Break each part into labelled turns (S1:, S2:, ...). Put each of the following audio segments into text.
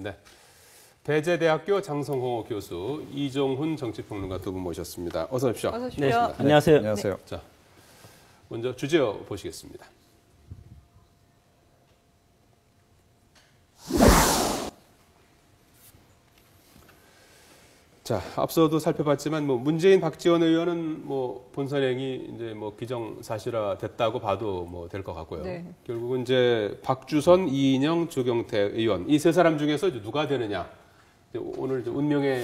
S1: 네. 배재대학교 장성호 교수, 이종훈 정치평론가 두 분 모셨습니다. 어서 오십시오.
S2: 어서 오십시오.
S3: 네, 안녕하세요.
S4: 안녕하세요.
S1: 자, 먼저 주제어 보시겠습니다. 자, 앞서도 살펴봤지만 문재인, 박지원 의원은 본선행이 이제 기정사실화 됐다고 봐도 될 것 같고요.
S2: 네.
S1: 결국은 이제 박주선, 이인영, 조경태 의원 이 세 사람 중에서 이제 누가 되느냐. 이제 오늘 이제 운명의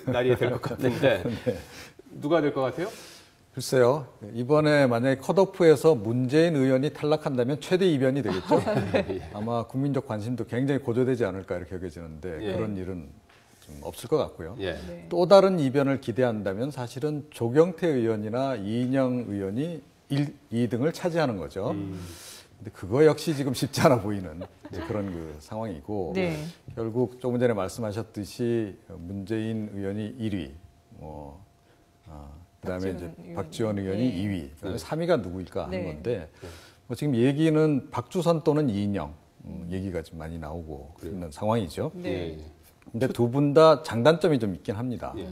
S1: 날이 될 것 같은데
S4: 네.
S1: 누가 될 것 같아요?
S4: 글쎄요. 이번에 만약에 컷오프에서 문재인 의원이 탈락한다면 최대 이변이 되겠죠. 아마 국민적 관심도 굉장히 고조되지 않을까 이렇게 여겨지는데
S1: 예.
S4: 그런 일은 좀 없을 것 같고요.
S1: 예.
S2: 네.
S4: 또 다른 이변을 기대한다면 사실은 조경태 의원이나 이인영 의원이 2등을 차지하는 거죠. 근데 그거 역시 지금 쉽지 않아 보이는 그런 그 상황이고
S2: 네.
S4: 결국 조금 전에 말씀하셨듯이 문재인 의원이 1위, 그다음에 이제 박지원 의원이
S2: 네.
S4: 2위, 그다음에 3위가 누구일까 하는
S2: 네.
S4: 건데 지금 얘기는 박주선 또는 이인영 얘기가 좀 많이 나오고 있는 상황이죠.
S2: 네.
S4: 근데 두 분 다 장단점이 좀 있긴 합니다.
S1: 예.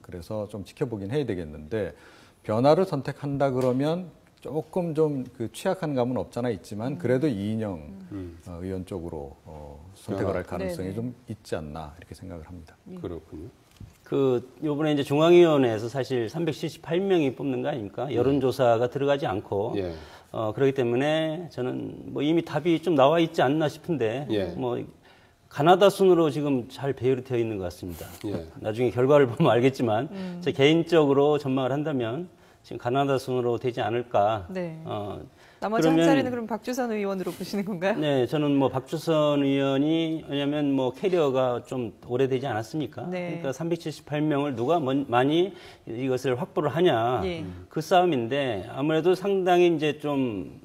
S4: 그래서 좀 지켜보긴 해야 되겠는데 변화를 선택한다 그러면 조금 좀 그 취약한 감은 없잖아 있지만 그래도 이인영 의원 쪽으로 선택을 할 가능성이
S2: 네네.
S4: 좀 있지 않나 이렇게 생각을 합니다.
S1: 그렇군요.
S3: 요번에 이제 중앙위원회에서 사실 378명이 뽑는 거 아닙니까? 여론조사가 들어가지 않고.
S1: 예.
S3: 그렇기 때문에 저는 이미 답이 좀 나와 있지 않나 싶은데,
S1: 예.
S3: 가나다 순으로 지금 잘 배열이 되어 있는 것 같습니다.
S1: 예.
S3: 나중에 결과를 보면 알겠지만, 제 개인적으로 전망을 한다면, 지금 가나다 순으로 되지 않을까.
S2: 네. 나머지 한 자리는 그럼 박주선 의원으로 보시는 건가요?
S3: 네, 저는 박주선 의원이, 왜냐면 캐리어가 좀 오래되지 않았습니까?
S2: 네.
S3: 그러니까 378명을 누가 많이 이것을 확보를 하냐.
S2: 예.
S3: 그 싸움인데 아무래도 상당히 이제 좀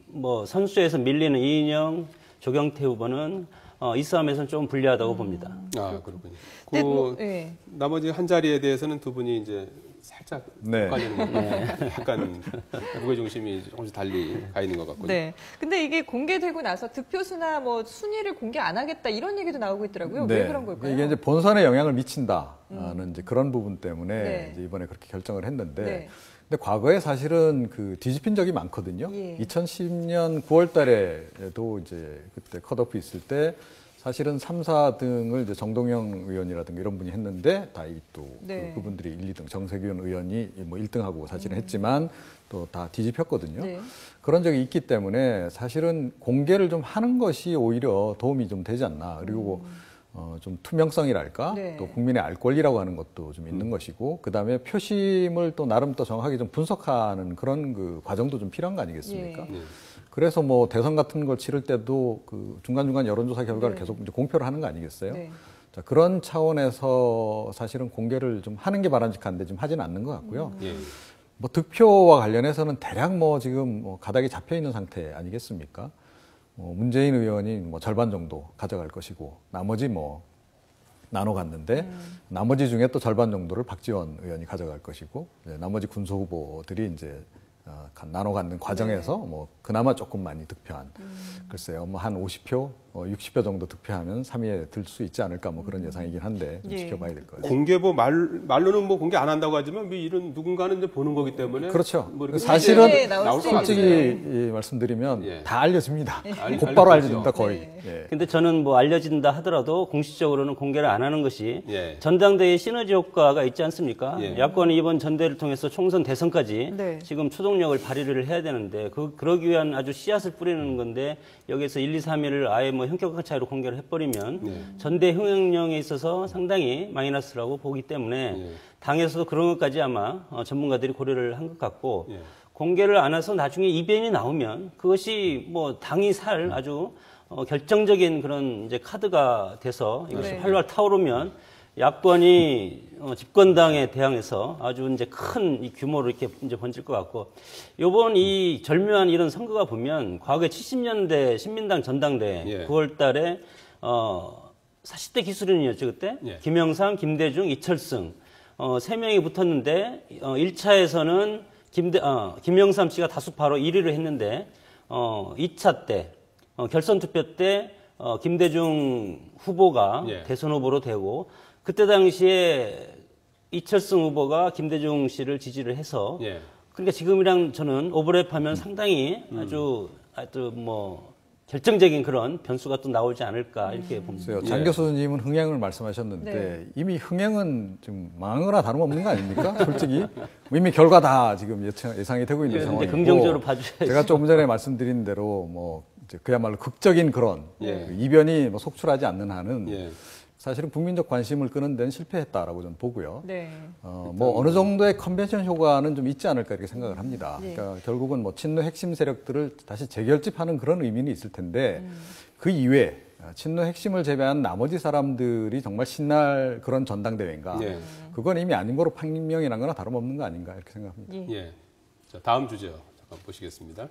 S3: 선수에서 밀리는 이인영, 조경태 후보는 이 싸움에서는 좀 불리하다고 봅니다.
S1: 아, 그렇군요.
S2: 네, 예.
S1: 나머지 한 자리에 대해서는 두 분이 이제 살짝
S4: 네.
S1: 헷갈리는 것 같아요. 약간 무게중심이 조금씩 달리 가 있는 것 같군요.
S2: 네. 근데 이게 공개되고 나서 득표수나 순위를 공개 안 하겠다 이런 얘기도 나오고 있더라고요. 왜 그런 걸까요?
S4: 이게 이제 본선에 영향을 미친다는 이제 그런 부분 때문에
S2: 네.
S4: 이제 이번에 그렇게 결정을 했는데
S2: 네.
S4: 근데 과거에 사실은 그 뒤집힌 적이 많거든요.
S2: 예.
S4: 2010년 9월 달에도 이제 그때 컷오프 있을 때 사실은 3, 4등을 이제 정동영 의원이라든가 이런 분이 했는데 다 또
S2: 네.
S4: 그분들이 1, 2등, 정세균 의원이 1등하고 사실은 했지만 또 다 뒤집혔거든요.
S2: 네.
S4: 그런 적이 있기 때문에 사실은 공개를 좀 하는 것이 오히려 도움이 좀 되지 않나. 그리고 좀 투명성이랄까
S2: 네.
S4: 또 국민의 알 권리라고 하는 것도 좀 있는 것이고 그다음에 표심을 또 나름 또 정확하게 좀 분석하는 그런 그 과정도 좀 필요한 거 아니겠습니까?
S2: 예.
S4: 그래서 대선 같은 걸 치를 때도 그 중간중간 여론조사 결과를
S2: 네.
S4: 계속 이제 공표를 하는 거 아니겠어요?
S2: 네.
S4: 자, 그런 차원에서 사실은 공개를 좀 하는 게 바람직한데 좀 하지는 않는 것 같고요.
S1: 예.
S4: 득표와 관련해서는 대략 지금 가닥이 잡혀 있는 상태 아니겠습니까? 문재인 의원이 절반 정도 가져갈 것이고 나머지 나눠 갔는데 나머지 중에 또 절반 정도를 박지원 의원이 가져갈 것이고 나머지 군소 후보들이 이제 나눠 갖는 과정에서 그나마 조금 많이 득표한 글쎄요 한 50표, 60표 정도 득표하면 3위에 들 수 있지 않을까 그런 예상이긴 한데 좀
S2: 예.
S4: 지켜봐야 될 것 같아요.
S1: 공개 말로는 공개 안 한다고 하지만 이런 누군가는 이제 보는 거기 때문에
S4: 그렇죠.
S1: 이렇게
S4: 사실은
S2: 네, 나올
S1: 나올
S2: 수
S1: 것
S4: 솔직히
S1: 같은데.
S4: 말씀드리면
S1: 예.
S4: 다 알려집니다.
S1: 알-
S4: 곧바로
S1: 알려지죠.
S4: 알려진다 거의.
S2: 네.
S4: 예.
S3: 근데 저는 알려진다 하더라도 공식적으로는 공개를 안 하는 것이
S1: 예.
S3: 전당대회 시너지 효과가 있지 않습니까?
S1: 예.
S3: 야권이 이번 전대를 통해서 총선 대선까지
S2: 네.
S3: 지금 추동력을 발휘를 해야 되는데 그러기 위한 아주 씨앗을 뿌리는 건데 여기서 1, 2, 3위를 아예 현격한 차이로 공개를 해버리면 전대 흥행령에 있어서 상당히 마이너스라고 보기 때문에
S1: 예.
S3: 당에서도 그런 것까지 아마 전문가들이 고려를 한 것 같고
S1: 예.
S3: 공개를 안 해서 나중에 이변이 나오면 그것이 당이 살 아주 결정적인 그런 이제 카드가 돼서 이것이
S2: 네.
S3: 활활 타오르면 야권이 집권당에 대항해서 아주 이제 큰 이 규모로 이렇게 이제 번질 것 같고 요번 이 절묘한 이런 선거가 보면 과거에 70년대 신민당 전당대회
S1: 예.
S3: 9월 달에 40대 기술인이었죠 그때
S1: 예.
S3: 김영삼, 김대중, 이철승 세 명이 붙었는데 1차에서는 김영삼 씨가 다수파로 1위를 했는데 2차 때 결선 투표 때 김대중 후보가
S1: 예.
S3: 대선 후보로 되고 그때 당시에 이철승 후보가 김대중 씨를 지지를 해서
S1: 예.
S3: 그러니까 지금이랑 저는 오버랩하면 상당히 아주 뭐 결정적인 그런 변수가 또 나오지 않을까 이렇게 봅니다.
S4: 글쎄요, 장 교수님은 흥행을 말씀하셨는데
S2: 네.
S4: 이미 흥행은 좀 망한 거나 다름없는 거 아닙니까? 솔직히 이미 결과 다 지금 예상이 되고 있는
S3: 예,
S4: 상황이고
S3: 이제 긍정적으로 봐주셔야죠.
S4: 제가 조금 전에 말씀드린 대로 뭐 이제 그야말로 극적인 그런
S1: 예.
S4: 그 이변이 뭐 속출하지 않는 한은
S1: 예.
S4: 사실은 국민적 관심을 끄는 데는 실패했다라고 저는 보고요.
S2: 네.
S4: 뭐 어느 정도의 컨벤션 효과는 좀 있지 않을까 이렇게 생각을 합니다.
S2: 네.
S4: 그러니까 결국은 뭐 친노 핵심 세력들을 다시 재결집하는 그런 의미는 있을 텐데 그 이외에 친노 핵심을 제외한 나머지 사람들이 정말 신날 그런 전당대회인가?
S1: 예.
S4: 그건 이미 아닌 거로 판명이난 거나 다름없는 거 아닌가 이렇게 생각합니다.
S2: 예.
S1: 예. 자, 다음 주제요. 잠깐 보시겠습니다.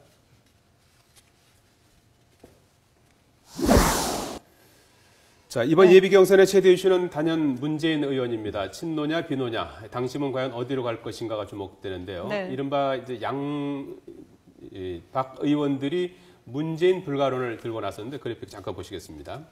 S1: 자, 이번 예비 경선의 최대 이슈는 단연 문재인 의원입니다. 친노냐 비노냐, 당심은 과연 어디로 갈 것인가가 주목되는데요.
S2: 네.
S1: 이른바 이제 박 의원들이 문재인 불가론을 들고 나섰는데 그래픽 잠깐 보시겠습니다.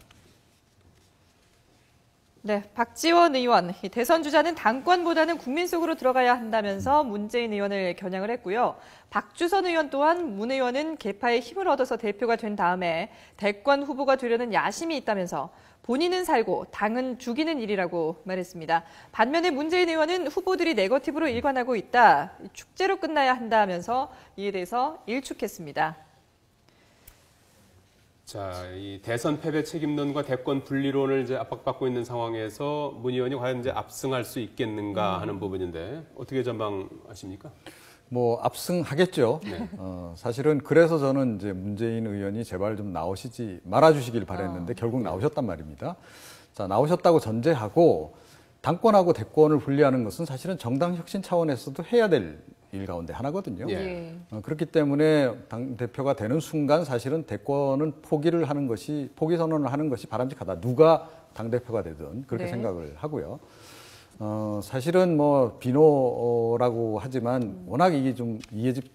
S2: 네, 박지원 의원, 이 대선 주자는 당권보다는 국민 속으로 들어가야 한다면서 문재인 의원을 겨냥을 했고요. 박주선 의원 또한 문 의원은 계파의 힘을 얻어서 대표가 된 다음에 대권 후보가 되려는 야심이 있다면서 본인은 살고 당은 죽이는 일이라고 말했습니다. 반면에 문재인 의원은 후보들이 네거티브로 일관하고 있다, 축제로 끝나야 한다면서 이에 대해서 일축했습니다.
S1: 자, 이 대선 패배 책임론과 대권 분리론을 이제 압박받고 있는 상황에서 문 의원이 과연 이제 압승할 수 있겠는가 하는 부분인데 어떻게 전망하십니까?
S4: 뭐 압승하겠죠.
S1: 네.
S4: 사실은 그래서 저는 이제 문재인 의원이 제발 좀 나오시지 말아주시길 바랬는데 결국 나오셨단 말입니다. 자, 나오셨다고 전제하고 당권하고 대권을 분리하는 것은 사실은 정당 혁신 차원에서도 해야 될 일 가운데 하나거든요.
S1: 예.
S4: 그렇기 때문에 당 대표가 되는 순간 사실은 대권은 포기 선언을 하는 것이 바람직하다. 누가 당 대표가 되든 그렇게
S2: 네.
S4: 생각을 하고요. 사실은 뭐 비노라고 하지만 워낙 이게 좀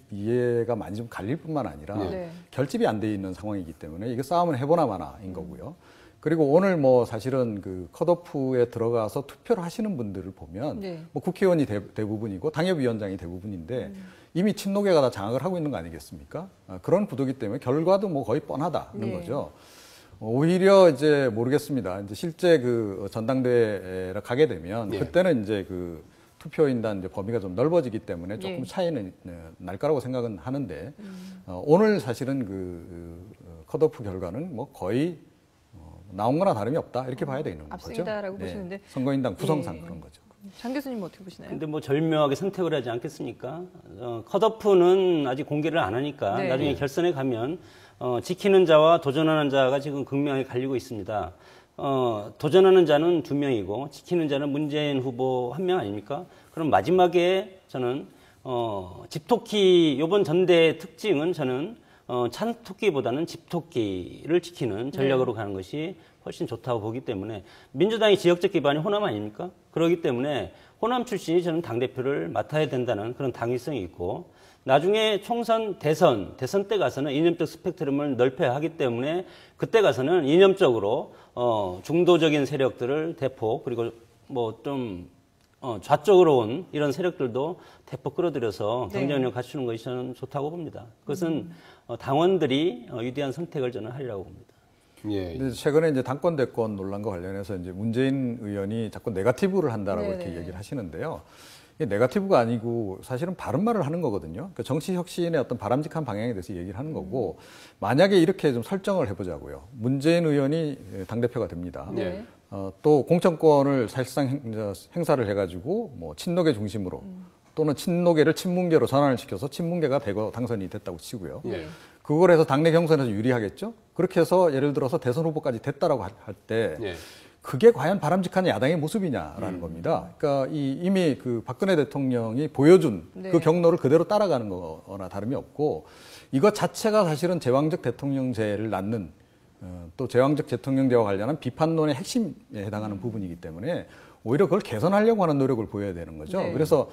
S4: 이해가 많이 좀 갈릴 뿐만 아니라
S2: 네.
S4: 결집이 안 돼 있는 상황이기 때문에 이거 싸움은 해보나 마나인 거고요. 그리고 오늘 뭐 사실은 그 컷오프에 들어가서 투표를 하시는 분들을 보면
S2: 네.
S4: 뭐 국회의원이 대부분이고 당협위원장이 대부분인데 이미 친노계가 다 장악을 하고 있는 거 아니겠습니까? 그런 구도기 때문에 결과도 뭐 거의 뻔하다는
S2: 네.
S4: 거죠. 오히려 이제 모르겠습니다. 이제 실제 그 전당대회에 가게 되면
S1: 예.
S4: 그때는 이제 그 투표인단 이제 범위가 좀 넓어지기 때문에 조금
S2: 예.
S4: 차이는 날 거라고 생각은 하는데 오늘 사실은 그 컷오프 결과는 뭐 거의 나온 거나 다름이 없다 이렇게 봐야 되는 거죠.
S2: 압승이다라고 보시는데.
S4: 선거인단 구성상
S2: 예.
S4: 그런 거죠.
S2: 장 교수님 어떻게 보시나요?
S3: 근데 뭐 절묘하게 선택을 하지 않겠습니까? 컷오프는 아직 공개를 안 하니까
S2: 네.
S3: 나중에 결선에 가면 지키는 자와 도전하는 자가 지금 극명하게 갈리고 있습니다. 도전하는 자는 2명이고 지키는 자는 문재인 후보 1명 아닙니까? 그럼 마지막에 저는 집토끼 이번 전대의 특징은 저는 찬토끼보다는 집토끼를 지키는 전략으로 가는 것이 훨씬 좋다고 보기 때문에 민주당의 지역적 기반이 호남 아닙니까? 그렇기 때문에 호남 출신이 저는 당대표를 맡아야 된다는 그런 당위성이 있고 나중에 총선, 대선 때 가서는 이념적 스펙트럼을 넓혀야 하기 때문에 그때 가서는 이념적으로 중도적인 세력들을 대폭 그리고 뭐 좀 좌쪽으로 온 이런 세력들도 대폭 끌어들여서
S2: 네.
S3: 경쟁력을 갖추는 것이 저는 좋다고 봅니다. 그것은 당원들이 유리한 선택을 저는 하리라고 봅니다.
S1: 예.
S4: 근데 최근에 이제 당권 대권 논란과 관련해서 이제 문재인 의원이 자꾸 네거티브를 한다라고
S2: 네네.
S4: 이렇게 얘기를 하시는데요. 이게 네거티브가 아니고 사실은 바른 말을 하는 거거든요. 그러니까 정치 혁신의 어떤 바람직한 방향에 대해서 얘기를 하는 거고 만약에 이렇게 좀 설정을 해보자고요. 문재인 의원이 당대표가 됩니다.
S2: 네.
S4: 또 공천권을 사실상 행사를 해가지고 뭐 친노계 중심으로 또는 친노계를 친문계로 전환을 시켜서 친문계가 되고 당선이 됐다고 치고요.
S1: 예.
S4: 그걸 해서 당내 경선에서 유리하겠죠? 그렇게 해서 예를 들어서 대선 후보까지 됐다라고 할 때
S1: 예.
S4: 그게 과연 바람직한 야당의 모습이냐라는 겁니다. 그러니까 이미 그 박근혜 대통령이 보여준
S2: 네.
S4: 그 경로를 그대로 따라가는 거나 다름이 없고 이것 자체가 사실은 제왕적 대통령제를 낳는 또 제왕적 대통령제와 관련한 비판론의 핵심에 해당하는 부분이기 때문에 오히려 그걸 개선하려고 하는 노력을 보여야 되는 거죠.
S2: 네.
S4: 그래서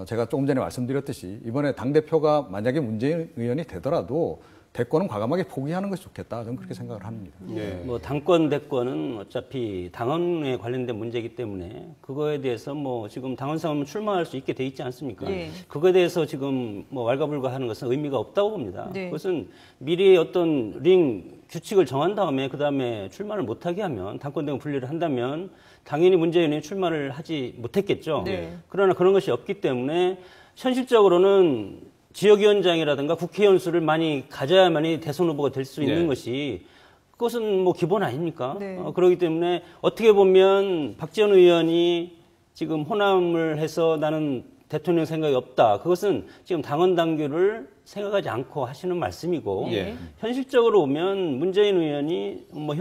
S4: 제가 조금 전에 말씀드렸듯이 이번에 당대표가 만약에 문재인 의원이 되더라도 대권은 과감하게 포기하는 것이 좋겠다. 저는 그렇게 생각을 합니다.
S1: 예.
S3: 뭐 당권 대권은 어차피 당헌에 관련된 문제이기 때문에 그거에 대해서 뭐 지금 당헌 상은 출마할 수 있게 돼 있지 않습니까?
S2: 예.
S3: 그거에 대해서 지금 뭐 왈가불가하는 것은 의미가 없다고 봅니다.
S2: 네.
S3: 그것은 미리 어떤 링 규칙을 정한 다음에 그 다음에 출마를 못하게 하면 당권 대권 분리를 한다면 당연히 문재인이 출마를 하지 못했겠죠.
S2: 네.
S3: 그러나 그런 것이 없기 때문에 현실적으로는 지역위원장이라든가 국회의원 수를 많이 가져야만이 대선 후보가 될 수 있는
S1: 네.
S3: 것이 그것은 뭐 기본 아닙니까?
S2: 네.
S3: 그렇기 때문에 어떻게 보면 박지원 의원이 지금 호남을 해서 나는 대통령 생각이 없다. 그것은 지금 당원 당규를 생각하지 않고 하시는 말씀이고
S1: 예.
S3: 현실적으로 보면 문재인 의원이 뭐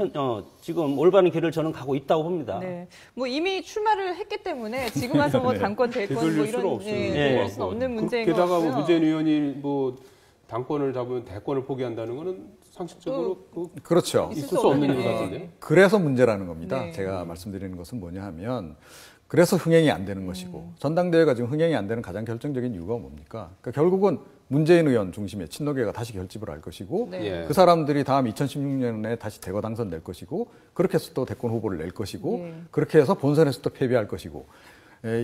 S3: 지금 올바른 길을 저는 가고 있다고 봅니다.
S2: 네. 뭐 이미 출마를 했기 때문에 지금 와서 뭐 당권 대권 뭐
S1: 되돌릴
S2: 이런
S1: 수는 없어요.
S2: 되돌릴 수는 없는 문제인 것
S1: 게다가
S2: 같고요.
S1: 뭐 문재인 의원이 뭐 당권을 잡으면 대권을 포기한다는 거는 상식적으로
S4: 그렇죠.
S1: 있을 수 없는 일
S2: 예.
S1: 같은데.
S4: 그래서 문제라는 겁니다.
S2: 네.
S4: 제가 말씀드리는 것은 뭐냐 하면 그래서 흥행이 안 되는 것이고 전당대회가 지금 흥행이 안 되는 가장 결정적인 이유가 뭡니까? 그러니까 결국은 문재인 의원 중심의 친노계가 다시 결집을 할 것이고
S2: 네.
S1: 예.
S4: 그 사람들이 다음 2016년에 다시 대거 당선될 것이고 그렇게 해서 또 대권 후보를 낼 것이고
S2: 예.
S4: 그렇게 해서 본선에서 또 패배할 것이고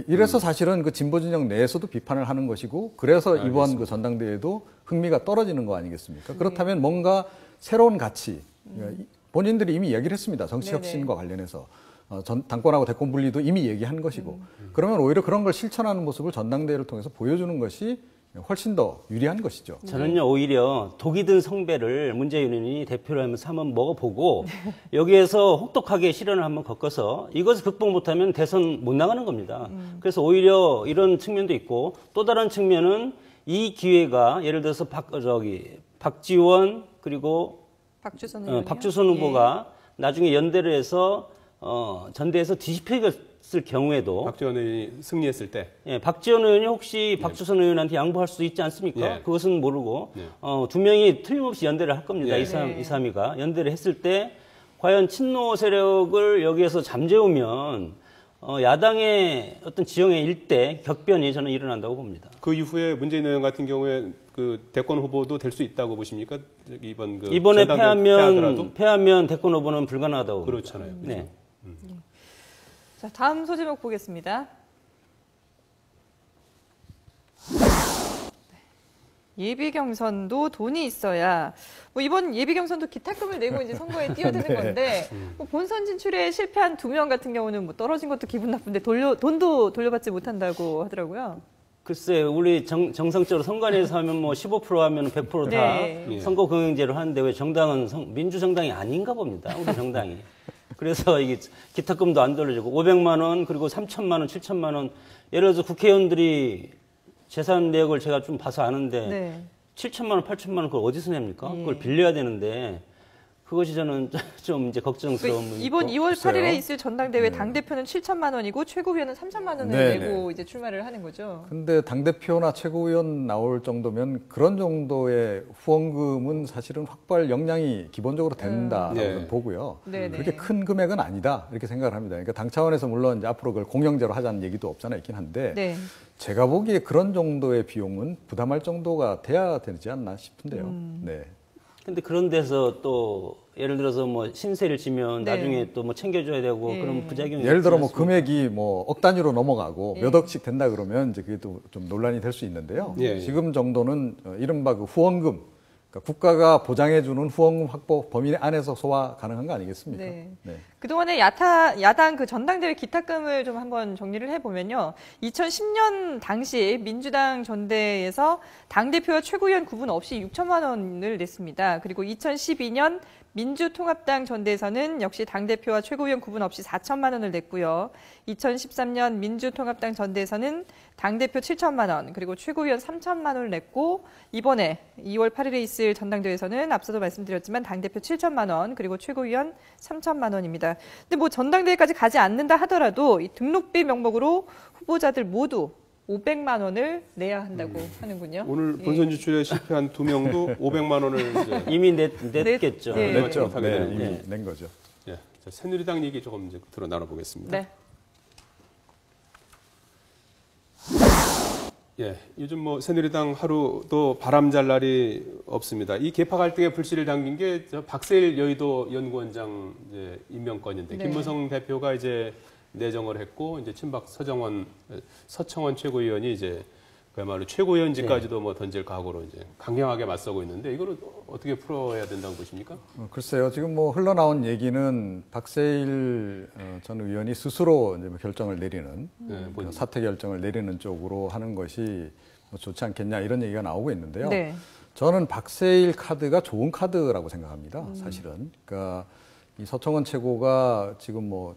S4: 이래서 사실은 그 진보 진영 내에서도 비판을 하는 것이고 그래서 이번 그 전당대회도 흥미가 떨어지는 거 아니겠습니까? 그렇다면 뭔가 새로운 가치 본인들이 이미 얘기를 했습니다. 정치
S2: 네네.
S4: 혁신과 관련해서 당권하고 대권 분리도 이미 얘기한 것이고 그러면 오히려 그런 걸 실천하는 모습을 전당대회를 통해서 보여주는 것이 훨씬 더 유리한 것이죠.
S3: 저는요 오히려 독이 든 성배를 문재인 의원이 대표로 하면서 한번 먹어보고 여기에서 혹독하게 실현을 한번 겪어서 이것을 극복 못하면 대선 못 나가는 겁니다. 그래서 오히려 이런 측면도 있고 또 다른 측면은 이 기회가 예를 들어서 박지원 그리고
S2: 박주선 의원이요?
S3: 박주선 후보가 나중에 연대를 해서 전대에서 뒤집혔을 경우에도
S1: 박지원 의원이 승리했을 때
S3: 예, 박지원 의원이 혹시 박주선 의원한테 양보할 수도 있지 않습니까?
S1: 예.
S3: 그것은 모르고
S1: 예.
S3: 두 명이 틀림없이 연대를 할 겁니다.
S1: 예.
S3: 2, 3위가 연대를 했을 때 과연 친노 세력을 여기에서 잠재우면 야당의 어떤 지형의 일대 격변이 저는 일어난다고 봅니다.
S1: 그 이후에 문재인 의원 같은 경우에 그 대권 후보도 될 수 있다고 보십니까? 이번 그
S3: 이번에
S1: 전당대회 패하더라도?
S3: 패하면 대권 후보는 불가능하다고 봅니다.
S1: 그렇잖아요.
S3: 네.
S2: 자, 다음 소제목 보겠습니다. 예비 경선도 돈이 있어야 뭐 이번 예비 경선도 기탁금을 내고 이제 선거에 뛰어드는
S4: 네.
S2: 건데 뭐 본선 진출에 실패한 2명 같은 경우는 뭐 떨어진 것도 기분 나쁜데 돈도 돌려받지 못한다고 하더라고요.
S3: 글쎄, 우리 정상적으로 선관위에서 하면 뭐 15% 하면 100% 다
S2: 네.
S3: 선거 경영제로 하는데 왜 정당은 민주정당이 아닌가 봅니다. 우리 정당이. 그래서 이게 기탁금도 안 돌려주고 500만 원 그리고 3천만 원, 7천만 원 예를 들어서 국회의원들이 재산 내역을 제가 좀 봐서 아는데
S2: 네.
S3: 7천만 원, 8천만 원 그걸 어디서 냅니까? 그걸 빌려야 되는데 그것이 저는 좀 이제 걱정스러운 부분이
S2: 이번
S3: 있고.
S2: 2월
S4: 글쎄요.
S2: 8일에 있을 전당대회 당대표는 7천만 원이고 최고위원은 3천만 원을
S4: 네,
S2: 내고 이제 출마를 하는 거죠.
S4: 근데 당대표나 최고위원 나올 정도면 그런 정도의 후원금은 사실은 확보할 역량이 기본적으로 된다고
S1: 네.
S4: 저는 보고요.
S2: 네,
S4: 그렇게
S2: 네.
S4: 큰 금액은 아니다 이렇게 생각을 합니다. 그러니까 당 차원에서 물론 이제 앞으로 그걸 공영제로 하자는 얘기도 없잖아 있긴 한데
S2: 네.
S4: 제가 보기에 그런 정도의 비용은 부담할 정도가 돼야 되지 않나 싶은데요. 네.
S3: 근데 그런 데서 또 예를 들어서 뭐 신세를 지면
S2: 네.
S3: 나중에 또 뭐 챙겨줘야 되고
S2: 예.
S3: 그런 부작용이
S4: 예를 들어 뭐
S3: 있지 않습니까?
S4: 금액이 뭐 억 단위로 넘어가고
S2: 예.
S4: 몇 억씩 된다 그러면 이제 그게 또 좀 논란이 될 수 있는데요.
S1: 예.
S4: 지금 정도는 이른바 그 후원금, 그러니까 국가가 보장해주는 후원금 확보 범위 안에서 소화 가능한 거 아니겠습니까?
S2: 네.
S4: 네.
S2: 그동안에 야당 그 전당대회 기탁금을 좀 한번 정리를 해보면요. 2010년 당시 민주당 전대에서 당대표와 최고위원 구분 없이 6천만 원을 냈습니다. 그리고 2012년 민주통합당 전대에서는 역시 당대표와 최고위원 구분 없이 4천만 원을 냈고요. 2013년 민주통합당 전대에서는 당대표 7천만 원, 그리고 최고위원 3천만 원을 냈고 이번에 2월 8일에 있을 전당대회에서는 앞서도 말씀드렸지만 당대표 7천만 원, 그리고 최고위원 3천만 원입니다. 근데 뭐 전당대회까지 가지 않는다 하더라도 이 등록비 명목으로 후보자들 모두 500만 원을 내야 한다고 하는군요.
S1: 오늘
S2: 예.
S1: 본선 진출에 실패한 2명도 500만 원을 이제
S3: 이미 냈겠죠.
S2: 네.
S4: 냈죠.
S1: 하게
S4: 네,
S1: 되는데.
S4: 이미 낸 거죠.
S1: 예. 자, 새누리당 얘기 조금 이제 들어 나눠보겠습니다.
S2: 네.
S1: 예, 요즘 뭐 새누리당 하루도 바람잘 날이 없습니다. 이 개파 갈등에 불씨를 당긴 게 저 박세일 여의도 연구원장 이제 임명권인데
S2: 네.
S1: 김무성 대표가 이제 내정을 했고 이제 친박 서청원 최고위원이 이제 그야말로 최고위원직까지도 뭐 던질 각오로 이제 강경하게 맞서고 있는데 이거를 어떻게 풀어야 된다고 보십니까?
S4: 글쎄요. 지금 뭐 흘러나온 얘기는 박세일 전 의원이 스스로 이제 뭐 결정을 내리는
S1: 네,
S4: 그 사퇴 결정을 내리는 쪽으로 하는 것이 뭐 좋지 않겠냐 이런 얘기가 나오고 있는데요.
S2: 네.
S4: 저는 박세일 카드가 좋은 카드라고 생각합니다. 사실은. 그러니까 이 서청원 최고가 지금 뭐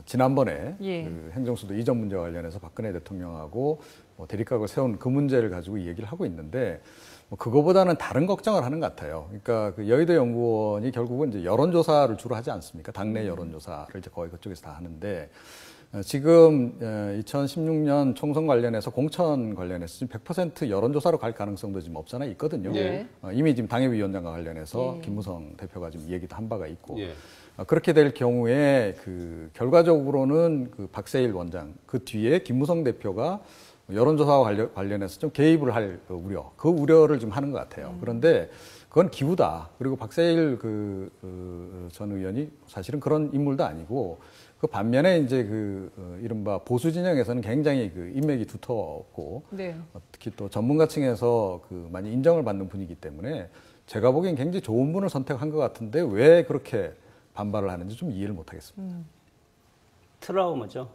S4: 지난번에
S2: 예.
S4: 그 행정수도 이전 문제와 관련해서 박근혜 대통령하고 뭐 대립각을 세운 그 문제를 가지고 이 얘기를 하고 있는데 뭐 그거보다는 다른 걱정을 하는 것 같아요. 그러니까 그 여의도 연구원이 결국은 이제 여론조사를 주로 하지 않습니까? 당내 여론조사를 이제 거의 그쪽에서 다 하는데 지금 2016년 총선 관련해서 공천 관련해서 지금 100% 여론조사로 갈 가능성도 지금 없잖아요. 있거든요.
S2: 네.
S4: 이미 지금 당협위원장과 관련해서
S2: 예.
S4: 김무성 대표가 지금 얘기도 한 바가 있고
S1: 예.
S4: 그렇게 될 경우에 그 결과적으로는 그 박세일 원장 그 뒤에 김무성 대표가 여론조사와 관련해서 좀 개입을 할 우려, 그 우려를 좀 하는 것 같아요. 그런데 그건 기우다. 그리고 박세일 전 의원이 사실은 그런 인물도 아니고 그 반면에 이제 이른바 보수 진영에서는 굉장히 그 인맥이 두텁고
S2: 네.
S4: 특히 또 전문가층에서 많이 인정을 받는 분이기 때문에 제가 보기엔 굉장히 좋은 분을 선택한 것 같은데 왜 그렇게 반발을 하는지 좀 이해를 못 하겠습니다.
S3: 트라우마죠.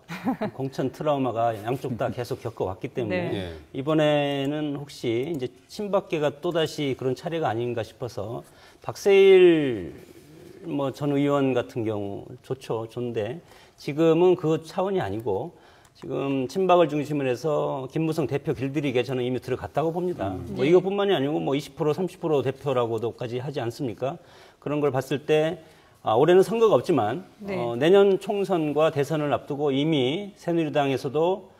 S3: 공천 트라우마가 양쪽 다 계속 겪어왔기 때문에
S2: 네.
S1: 예.
S3: 이번에는 혹시 이제 친박계가 또다시 그런 차례가 아닌가 싶어서 박세일 뭐 전 의원 같은 경우 좋은데 지금은 그 차원이 아니고 지금 친박을 중심으로 해서 김무성 대표 길들이게 저는 이미 들어갔다고 봅니다. 뭐 이것뿐만이 아니고 뭐 20% 30% 대표라고도까지 하지 않습니까? 그런 걸 봤을 때 올해는 선거가 없지만
S2: 네.
S3: 내년 총선과 대선을 앞두고 이미 새누리당에서도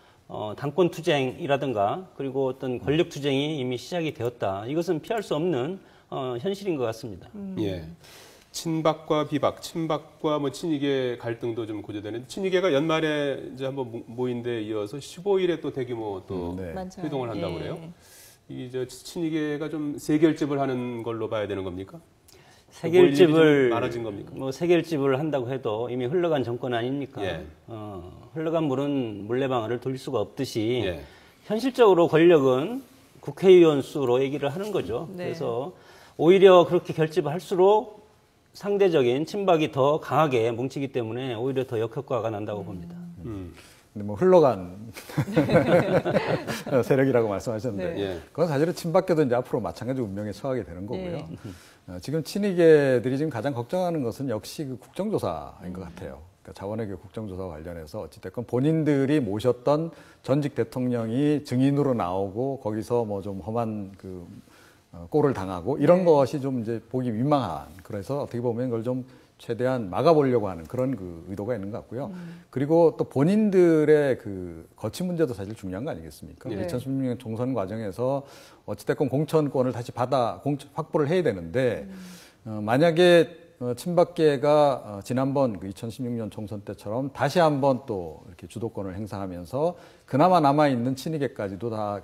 S3: 당권 투쟁이라든가 그리고 어떤 권력 투쟁이 이미 시작이 되었다. 이것은 피할 수 없는 현실인 것 같습니다.
S1: 예. 친박과 비박, 친박과 뭐 친이계 갈등도 좀 고조되는. 친이계가 연말에 이제 한번 모인 데 이어서 15일에 또 대규모 또
S4: 네.
S2: 맞아요.
S1: 회동을 한다고
S2: 예.
S1: 그래요. 이저 친이계가 좀 세결집을 하는 걸로 봐야 되는 겁니까?
S3: 세결집을
S1: 많아진 겁니까?
S3: 뭐 세결집을 한다고 해도 이미 흘러간 정권 아닙니까?
S1: 예.
S3: 흘러간 물은 물레방아를 돌릴 수가 없듯이
S1: 예.
S3: 현실적으로 권력은 국회의원 수로 얘기를 하는 거죠.
S2: 네.
S3: 그래서 오히려 그렇게 결집을 할수록 상대적인 친박이 더 강하게 뭉치기 때문에 오히려 더 역효과가 난다고 봅니다.
S4: 근데 뭐 흘러간 세력이라고 말씀하셨는데
S2: 네.
S1: 예.
S4: 그건 사실은 친박계도 이제 앞으로 마찬가지 운명에 처하게 되는 거고요.
S2: 네.
S4: 지금 친이계들이 지금 가장 걱정하는 것은 역시 그 국정조사인 것 같아요. 그러니까 자원외교 국정조사와 관련해서 어찌됐건 본인들이 모셨던 전직 대통령이 증인으로 나오고 거기서 뭐 좀 험한 꼴을 당하고 이런 것이 좀 이제 보기 민망한, 그래서 어떻게 보면 그걸 좀 최대한 막아보려고 하는 그런 의도가 있는 것 같고요. 그리고 또 본인들의 거취 문제도 사실 중요한 거 아니겠습니까?
S2: 네.
S4: 2016년 총선 과정에서 어찌됐건 공천권을 다시 확보를 해야 되는데, 만약에 친박계가 지난번 2016년 총선 때처럼 다시 한번 또 이렇게 주도권을 행사하면서 그나마 남아있는 친이계까지도 다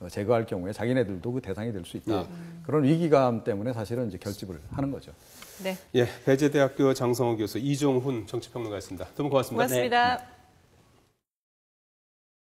S4: 제거할 경우에 자기네들도 그 대상이 될 수 있다. 그런 위기감 때문에 사실은 이제 결집을 하는 거죠.
S2: 네.
S1: 예, 배재대학교 장성호 교수, 이종훈 정치평론가였습니다. 두 분 고맙습니다.
S2: 고맙습니다.